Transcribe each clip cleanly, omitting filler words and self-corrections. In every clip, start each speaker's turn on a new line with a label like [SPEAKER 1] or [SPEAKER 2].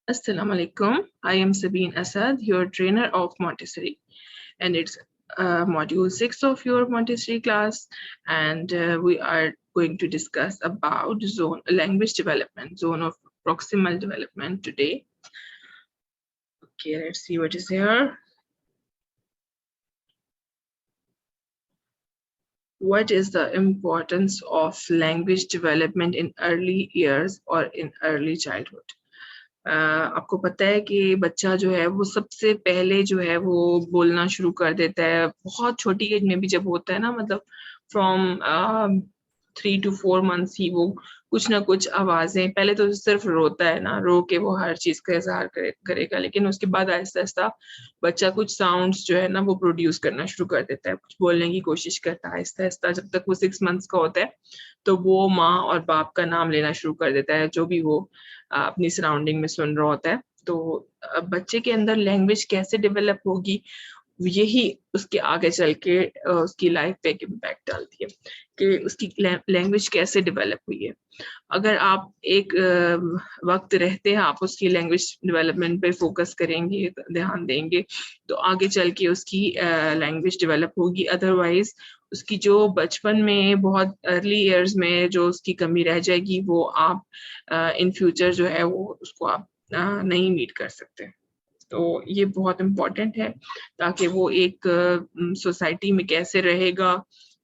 [SPEAKER 1] Assalamu alaikum. I am Sabine Asad, your trainer of Montessori, and it's module 6 of your Montessori class, and we are going to discuss about zone language development, zone of proximal development today. Okay, let's see what is here. What is the importance of language development in early years or in early childhood? आपको पता है कि बच्चा जो है वो सबसे पहले जो है वो बोलना शुरू कर देता है बहुत छोटी एज में भी जब होता है ना, मतलब फ्रॉम 3 to 4 months ही वो कुछ ना कुछ आवाजें, पहले तो सिर्फ रोता है ना, रो के वो हर चीज का इजहार करेगा, लेकिन उसके बाद आहिस्ता आहिस्ता बच्चा कुछ साउंड्स जो है ना वो प्रोड्यूस करना शुरू कर देता है, कुछ बोलने की कोशिश करता है आहिस्ता आहिस्ता। जब तक वो 6 months का होता है तो वो माँ और बाप का नाम लेना शुरू कर देता है, जो भी वो अपनी सराउंडिंग में सुन रहा होता है। तो बच्चे के अंदर लैंग्वेज कैसे डेवलप होगी, यही उसके आगे चल के उसकी लाइफ पे इम्पैक्ट डालती है कि उसकी लैंग्वेज कैसे डेवलप हुई है। अगर आप एक वक्त रहते हैं आप उसकी लैंग्वेज डेवलपमेंट पे फोकस करेंगे, ध्यान देंगे, तो आगे चल के उसकी लैंग्वेज डेवलप होगी। अदरवाइज उसकी जो बचपन में बहुत अर्ली इयर्स में जो उसकी कमी रह जाएगी वो आप इन फ्यूचर जो है वो उसको आप नहीं मीट कर सकते। तो ये बहुत इम्पोर्टेंट है ताकि वो एक सोसाइटी में कैसे रहेगा,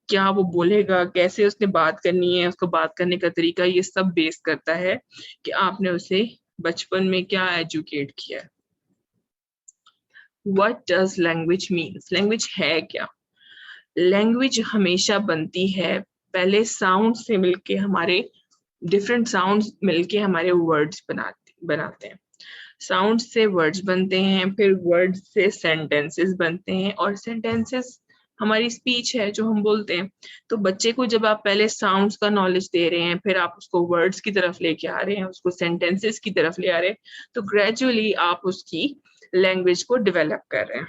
[SPEAKER 1] क्या वो बोलेगा, कैसे उसने बात करनी है, उसको बात करने का तरीका, ये सब बेस करता है कि आपने उसे बचपन में क्या एजुकेट किया है। What does language means? Language है क्या? लैंग्वेज हमेशा बनती है पहले साउंड से मिलके, हमारे डिफरेंट साउंड्स मिलके हमारे वर्ड्स बनाते हैं। साउंड से वर्ड्स बनते हैं, फिर वर्ड्स से सेंटेंसेस बनते हैं, और सेंटेंसेस हमारी स्पीच है जो हम बोलते हैं। तो बच्चे को जब आप पहले साउंड्स का नॉलेज दे रहे हैं, फिर आप उसको वर्ड्स की तरफ लेके आ रहे हैं, उसको सेंटेंसेस की तरफ ले आ रहे हैं, तो ग्रेजुअली आप उसकी लैंग्वेज को डेवलप कर रहे हैं।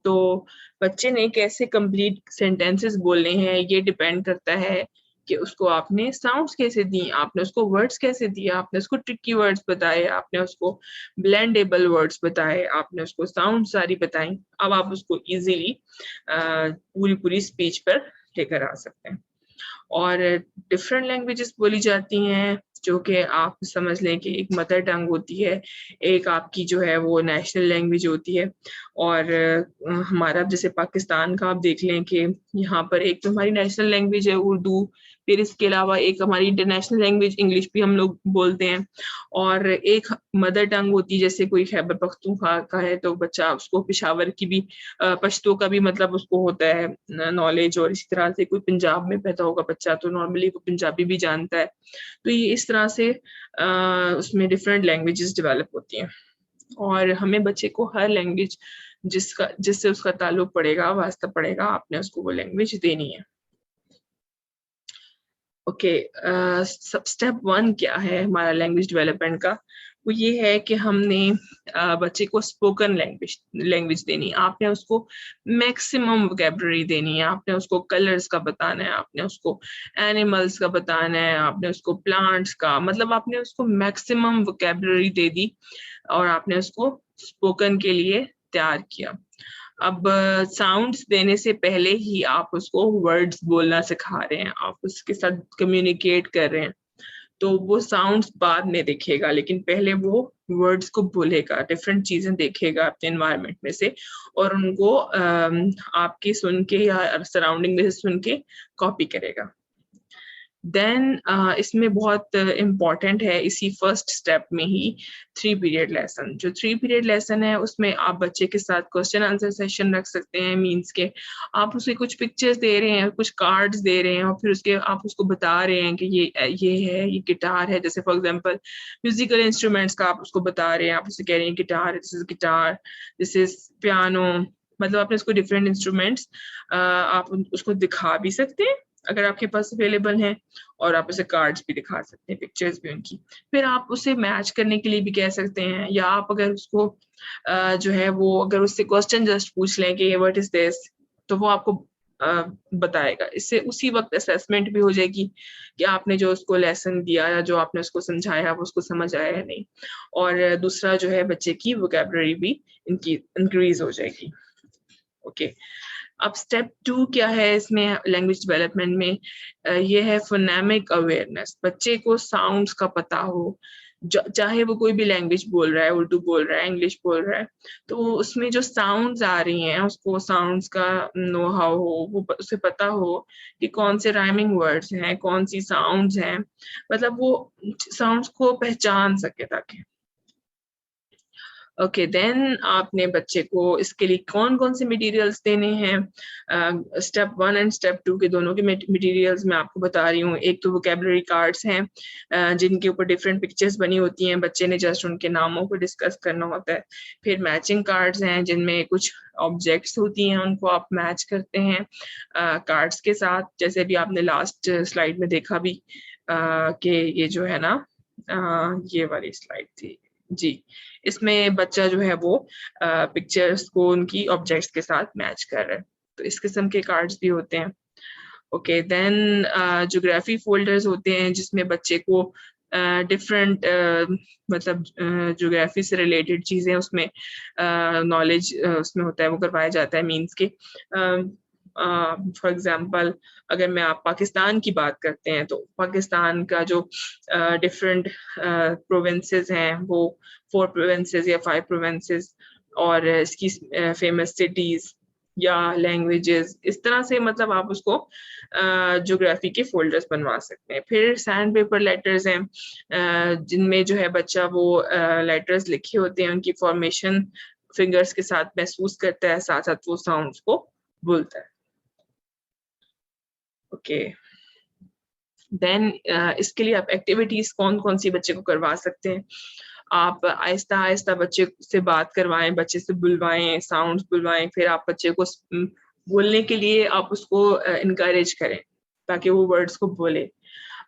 [SPEAKER 1] तो बच्चे ने कैसे कंप्लीट सेंटेंसेस बोलने हैं ये डिपेंड करता है कि उसको आपने साउंड्स कैसे दी, आपने उसको वर्ड्स कैसे दिए, आपने उसको ट्रिकी वर्ड्स बताए, आपने उसको ब्लेंडेबल वर्ड्स बताए, आपने उसको साउंड सारी बताई। अब आप उसको इजीली पूरी पूरी स्पीच पर लेकर आ सकते हैं। और डिफरेंट लैंग्वेजेस बोली जाती हैं जो कि आप समझ लें कि एक मदर टंग होती है, एक आपकी जो है वो नेशनल लैंग्वेज होती है। और हमारा जैसे पाकिस्तान का आप देख लें कि यहाँ पर एक तो हमारी नेशनल लैंग्वेज है उर्दू, फिर इसके अलावा एक हमारी इंटरनेशनल लैंग्वेज इंग्लिश भी हम लोग बोलते हैं, और एक मदर टंग होती है जैसे कोई खैबर पख्तूनख्वा का है तो बच्चा उसको पेशावर की भी पश्तो का भी मतलब उसको होता है नॉलेज, और इसी तरह से कोई पंजाब में पैदा होगा बच्चा तो नॉर्मली वो पंजाबी भी जानता है। तो ये इस तरह से उसमें डिफरेंट लैंग्वेजेस डेवलप होती हैं, और हमें बच्चे को हर लैंग्वेज जिससे उसका ताल्लुक पड़ेगा, वास्ता पड़ेगा, आपने उसको वो लैंग्वेज देनी है। ओके, सब स्टेप 1 क्या है हमारा लैंग्वेज डेवलपमेंट का, वो ये है कि हमने बच्चे को स्पोकन लैंग्वेज देनी है। आपने उसको मैक्सिमम वोकैबुलरी देनी है, आपने उसको कलर्स का बताना है, आपने उसको एनिमल्स का बताना है, आपने उसको प्लांट्स का, मतलब आपने उसको मैक्सिमम वोकैबुलरी दे दी और आपने उसको स्पोकन के लिए तैयार किया। अब साउंड्स देने से पहले ही आप उसको वर्ड्स बोलना सिखा रहे हैं, आप उसके साथ कम्युनिकेट कर रहे हैं, तो वो साउंड्स बाद में दिखेगा, लेकिन पहले वो वर्ड्स को बोलेगा, डिफरेंट चीजें देखेगा अपने एनवायरनमेंट में से, और उनको आपके सुन के या सराउंडिंग में से सुन के कॉपी करेगा। देन इसमें बहुत इम्पॉर्टेंट है इसी फर्स्ट स्टेप में ही 3 पीरियड लेसन। जो 3 पीरियड लेसन है उसमें आप बच्चे के साथ क्वेश्चन आंसर सेशन रख सकते हैं, मींस के आप उसे कुछ पिक्चर्स दे रहे हैं, कुछ कार्ड्स दे रहे हैं, और फिर उसके आप उसको बता रहे हैं कि ये है, ये गिटार है, जैसे फॉर एग्जांपल म्यूजिकल इंस्ट्रूमेंट्स का आप उसको बता रहे हैं, आप उसे कह रहे हैं गिटार, दिस इज पियानो, मतलब आपने उसको डिफरेंट इंस्ट्रूमेंट्स आप उसको दिखा भी सकते हैं अगर आपके पास अवेलेबल हैं, और आप उसे कार्ड्स भी दिखा सकते हैं, पिक्चर्स भी उनकी। फिर आप उसे मैच करने के लिए भी कह सकते हैं, या आप अगर उसको जो है वो अगर उससे क्वेश्चन जस्ट पूछ लें कि व्हाट इज दिस, तो वो आपको बताएगा। इससे उसी वक्त असेसमेंट भी हो जाएगी कि आपने जो उसको लेसन दिया या जो आपने उसको समझाया वो उसको समझ आया या नहीं। और दूसरा जो है बच्चे की वोकैबुलरी भी इनकी इंक्रीज हो जाएगी। ओके, अब स्टेप 2 क्या है इसमें लैंग्वेज डेवलपमेंट में? ये है फोनेमिक अवेयरनेस। बच्चे को साउंड्स का पता हो, चाहे वो कोई भी लैंग्वेज बोल रहा है, उर्दू बोल रहा है, इंग्लिश बोल रहा है, तो उसमें जो साउंड्स आ रही हैं उसको साउंड्स का नो हाउ हो, वो उसे पता हो कि कौन से राइमिंग वर्ड्स हैं, कौन सी साउंड्स हैं, मतलब वो साउंड्स को पहचान सके ताकि। ओके, देन आपने बच्चे को इसके लिए कौन-कौन से मटेरियल्स देने हैं? स्टेप 1 एंड स्टेप 2 के दोनों के मटेरियल्स मैं आपको बता रही हूँ। एक तो वोकैबुलरी कार्ड्स हैं, जिनके ऊपर डिफरेंट पिक्चर्स बनी होती हैं, बच्चे ने जस्ट उनके नामों को डिस्कस करना होता है। फिर मैचिंग कार्ड्स हैं, जिनमें कुछ ऑब्जेक्ट्स होती हैं, उनको आप मैच करते हैं कार्ड्स के साथ। जैसे अभी आपने लास्ट स्लाइड में देखा भी कि ये जो है ना, ये वाली स्लाइड थी। जी, इसमें बच्चा जो है वो पिक्चर्स को उनकी ऑब्जेक्ट्स के साथ मैच कर रहा है। तो इस किस्म के कार्ड्स भी होते हैं। ओके, देन ज्योग्राफी फोल्डर्स होते हैं जिसमें बच्चे को डिफरेंट मतलब ज्योग्राफी से रिलेटेड चीज़ें उसमें नॉलेज उसमें होता है, वो करवाया जाता है। मीन्स के फॉर एग्जांपल अगर मैं आप पाकिस्तान की बात करते हैं तो पाकिस्तान का जो डिफरेंट प्रोविंसेस हैं वो 4 प्रोविंसेस या 5 प्रोविंसेस और इसकी फेमस सिटीज या लैंग्वेजेस, इस तरह से मतलब आप उसको ज्योग्राफी के फोल्डर्स बनवा सकते हैं। फिर सैंड पेपर लेटर्स हैं जिनमें जो है बच्चा वो लेटर्स लिखे होते हैं, उनकी फॉर्मेशन फिंगर्स के साथ महसूस करता है, साथ साथ वो साउंड्स को बोलता है। ओके, देन इसके लिए आप एक्टिविटीज कौन कौन सी बच्चे को करवा सकते हैं? आप आहिस्ता आहिस्ता बच्चे से बात करवाएं, बच्चे से बुलवाएं, साउंड्स बुलवाएं, फिर आप बच्चे को बोलने के लिए आप उसको इनकरेज करें ताकि वो वर्ड्स को बोले।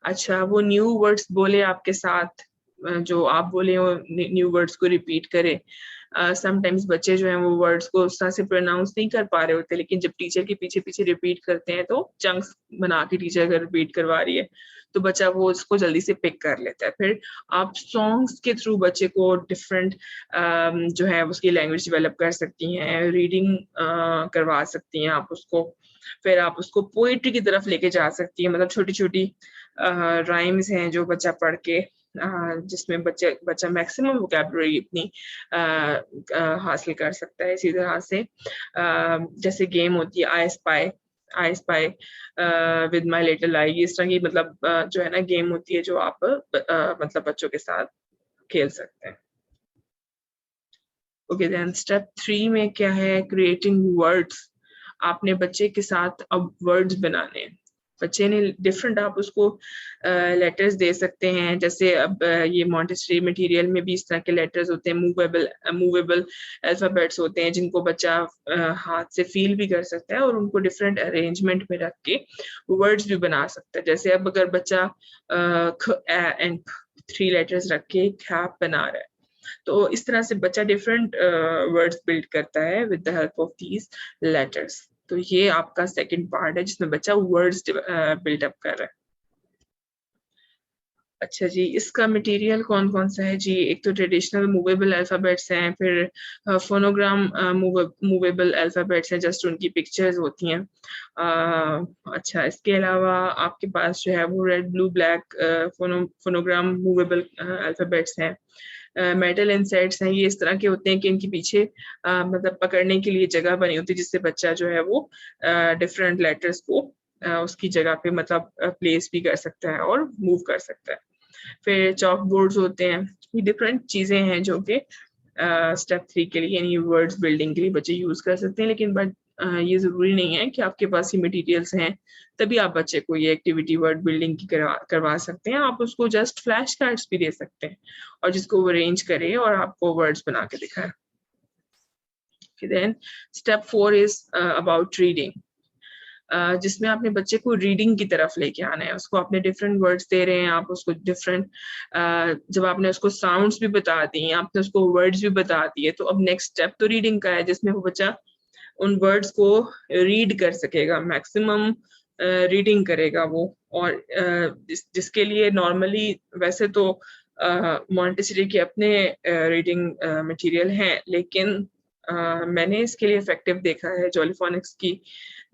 [SPEAKER 1] अच्छा, वो न्यू वर्ड्स बोले आपके साथ, जो आप बोले हो न्यू वर्ड्स को रिपीट करे। समटाइम्स बच्चे जो हैं वो वर्ड्स को उस तरह से प्रोनाउंस नहीं कर पा रहे होते, लेकिन जब टीचर के पीछे पीछे रिपीट करते हैं तो चंक्स बना के टीचर अगर रिपीट करवा रही है तो बच्चा वो उसको जल्दी से पिक कर लेता है। फिर आप सॉन्ग्स के थ्रू बच्चे को डिफरेंट जो है उसकी लैंग्वेज डेवलप कर सकती हैं, रीडिंग करवा सकती हैं आप उसको। फिर आप उसको पोइट्री की तरफ लेके जा सकती हैं, मतलब छोटी छोटी राइम्स हैं जो बच्चा पढ़ के जिसमें बच्चा मैक्सिमम वोकैबुलरी अपनी हासिल कर सकता है। इसी तरह से जैसे गेम होती है I spy with my little आई, इस तरह की मतलब जो है ना गेम होती है जो आप मतलब बच्चों के साथ खेल सकते हैं। ओके, देन स्टेप 3 में क्या है? Creating words. आपने बच्चे के साथ अब वर्ड्स बनाने हैं। बच्चे ने डिफरेंट, आप उसको लेटर्स दे सकते हैं। जैसे अब ये मॉन्टेसरी मटेरियल में भी इस तरह के लेटर्स होते हैं, मूवेबल अल्फाबेट्स होते हैं जिनको बच्चा हाथ से फील भी कर सकता है और उनको डिफरेंट अरेंजमेंट में रख के वर्ड्स भी बना सकता है। जैसे अब अगर बच्चा ख एंड 3 लेटर्स रख के खैप बना रहा है, तो इस तरह से बच्चा डिफरेंट वर्ड्स बिल्ड करता है with the help of these letters. तो ये आपका सेकंड पार्ट है जिसमें बच्चा वर्ड्स बिल्डअप कर रहा है। अच्छा जी, इसका मटेरियल कौन कौन सा है जी? एक तो ट्रेडिशनल मूवेबल अल्फाबेट्स हैं, फिर फोनोग्राम मूवेबल अल्फाबेट्स हैं, जस्ट उनकी पिक्चर्स होती हैं। अच्छा, इसके अलावा आपके पास जो है वो red blue black phonogram movable alphabets हैं। मेटल इंसेट्स हैं, ये इस तरह के होते हैं कि इनके पीछे मतलब पकड़ने के लिए जगह बनी होती है जिससे बच्चा जो है वो डिफरेंट लेटर्स को उसकी जगह पे मतलब प्लेस भी कर सकता है और मूव कर सकता है। फिर चॉक बोर्ड्स होते हैं। ये डिफरेंट चीज़ें हैं जो कि स्टेप 3 के लिए यानी वर्ड्स बिल्डिंग के लिए बच्चे यूज़ कर सकते हैं, लेकिन बट ये ज़रूरी नहीं है कि आपके पास ये मटेरियल्स हैं तभी आप बच्चे को ये एक्टिविटी वर्ड बिल्डिंग की करवा सकते हैं। आप उसको जस्ट फ्लैश कार्ड्स भी दे सकते हैं और जिसको वो अरेंज करे और आपको वर्ड्स बना के दिखाए। Then step 4 is about reading, जिसमें आपने बच्चे को रीडिंग की तरफ लेके आना है। उसको आपने डिफरेंट वर्ड्स दे रहे हैं, आप उसको डिफरेंट जब आपने उसको साउंड्स भी बता दी, आपने उसको वर्ड्स भी बता दिए, तो अब नेक्स्ट स्टेप तो रीडिंग का है जिसमें वो बच्चा उन वर्ड्स को रीड कर सकेगा, मैक्सिमम रीडिंग करेगा वो। और जिसके लिए नॉर्मली वैसे तो मॉन्टेसरी के अपने रीडिंग मटेरियल हैं, लेकिन मैंने इसके लिए इफेक्टिव देखा है जॉलीफोनिक्स की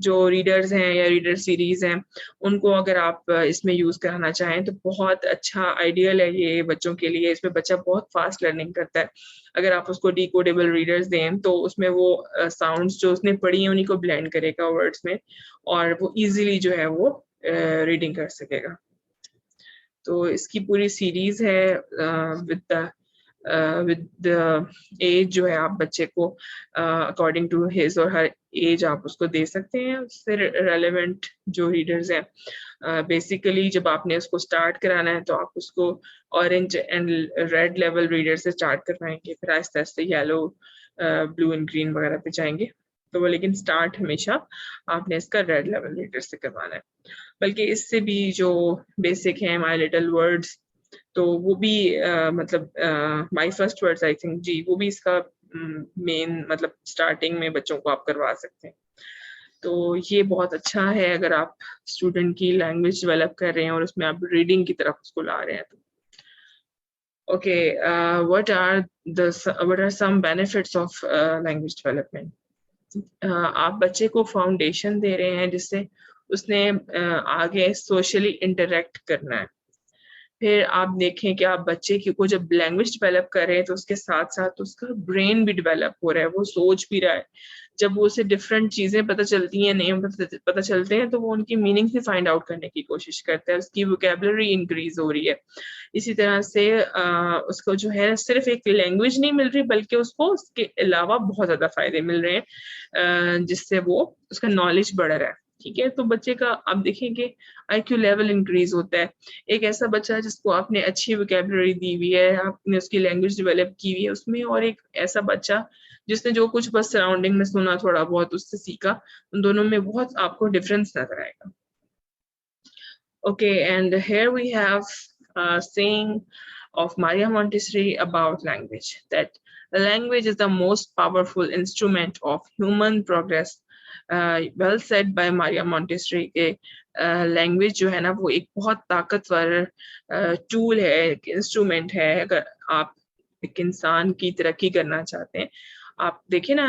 [SPEAKER 1] जो रीडर्स हैं या रीडर सीरीज हैं, उनको अगर आप इसमें यूज कराना चाहें तो बहुत अच्छा आइडियल है ये बच्चों के लिए। इसमें बच्चा बहुत फास्ट लर्निंग करता है। अगर आप उसको डिकोडेबल रीडर्स दें तो उसमें वो साउंड्स जो उसने पढ़ी हैं उन्हीं को ब्लेंड करेगा वर्ड्स में, और वो इजीली जो है वो रीडिंग कर सकेगा। तो इसकी पूरी सीरीज है विद द एज जो है आप बच्चे को अकॉर्डिंग टू हिज और हर एज आप उसको दे सकते हैं। उससे रेलेवेंट जो रीडर्स हैं, बेसिकली जब आपने उसको स्टार्ट कराना है तो आप उसको orange and red level reader से स्टार्ट करवाएंगे, फिर आहिस्ते आहिस्ते येलो, ब्लू एंड ग्रीन वगैरह पे जाएंगे। तो वो लेकिन स्टार्ट हमेशा आपने इसका रेड लेवल रीडर से करवाना है। बल्कि इससे भी जो बेसिक है माय लिटिल वर्ड्स, तो वो भी मतलब my first words I think जी, वो भी इसका मेन मतलब स्टार्टिंग में बच्चों को आप करवा सकते हैं। तो ये बहुत अच्छा है अगर आप स्टूडेंट की लैंग्वेज डेवलप कर रहे हैं और उसमें आप रीडिंग की तरफ उसको ला रहे हैं तो। Okay, what are some benefits of language development? आप बच्चे को फाउंडेशन दे रहे हैं जिससे उसने आगे सोशली इंटरेक्ट करना है। फिर आप देखें कि आप बच्चे को जब लैंग्वेज डेवलप कर रहे हैं तो उसके साथ साथ उसका ब्रेन भी डेवलप हो रहा है, वो सोच भी रहा है। जब वो उसे डिफरेंट चीजें पता चलती हैं, नेम पता चलते हैं, तो वो उनकी मीनिंग से फाइंड आउट करने की कोशिश करता है, उसकी वोकेबलरी इंक्रीज हो रही है। इसी तरह से उसको जो है सिर्फ एक लैंग्वेज नहीं मिल रही, बल्कि उसको उसके अलावा बहुत ज्यादा फायदे मिल रहे हैं, जिससे वो उसका नॉलेज बढ़ रहा है। ठीक है, तो बच्चे का आप देखेंगे IQ लेवल इंक्रीज होता है। एक ऐसा बच्चा है जिसको आपने अच्छी वोकेबलरी दी हुई है, आपने उसकी लैंग्वेज डेवलप की हुई है उसमें, और एक ऐसा बच्चा जिसने जो कुछ बस सराउंडिंग में सुना, थोड़ा बहुत उससे सीखा, उन दोनों में बहुत आपको डिफरेंस नजर आएगा। Okay, and here we have a saying of Maria Montessori about language, that the language is the most powerful instrument of human progress. Well said by Maria Montessori के language जो है ना वो एक बहुत ताकतवर tool है, एक instrument है। अगर आप एक इंसान की तरक्की करना चाहते हैं, आप देखिए ना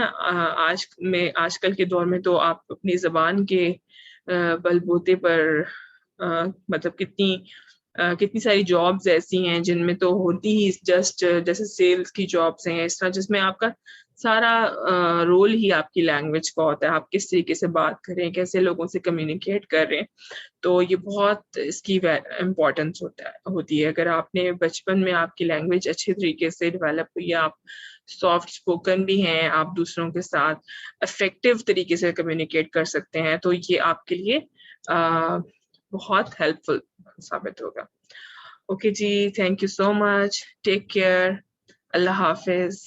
[SPEAKER 1] आजकल के दौर में तो आप अपनी ज़बान के बलबूते पर मतलब कितनी सारी जॉब्स ऐसी हैं जिनमें तो होती ही जस्ट जैसे सेल्स की जॉब्स हैं इस तरह, जिसमें आपका सारा रोल ही आपकी लैंग्वेज का होता है। आप किस तरीके से बात कर रहे हैं, कैसे लोगों से कम्युनिकेट कर रहे हैं, तो ये बहुत इसकी इम्पोर्टेंस होती है। अगर आपने बचपन में आपकी लैंग्वेज अच्छे तरीके से डेवलप हुई है, आप सॉफ्ट स्पोकन भी हैं, आप दूसरों के साथ इफेक्टिव तरीके से कम्युनिकेट कर सकते हैं, तो ये आपके लिए बहुत हेल्पफुल साबित होगा। ओके जी, thank you so much, take care, अल्लाह हाफिज।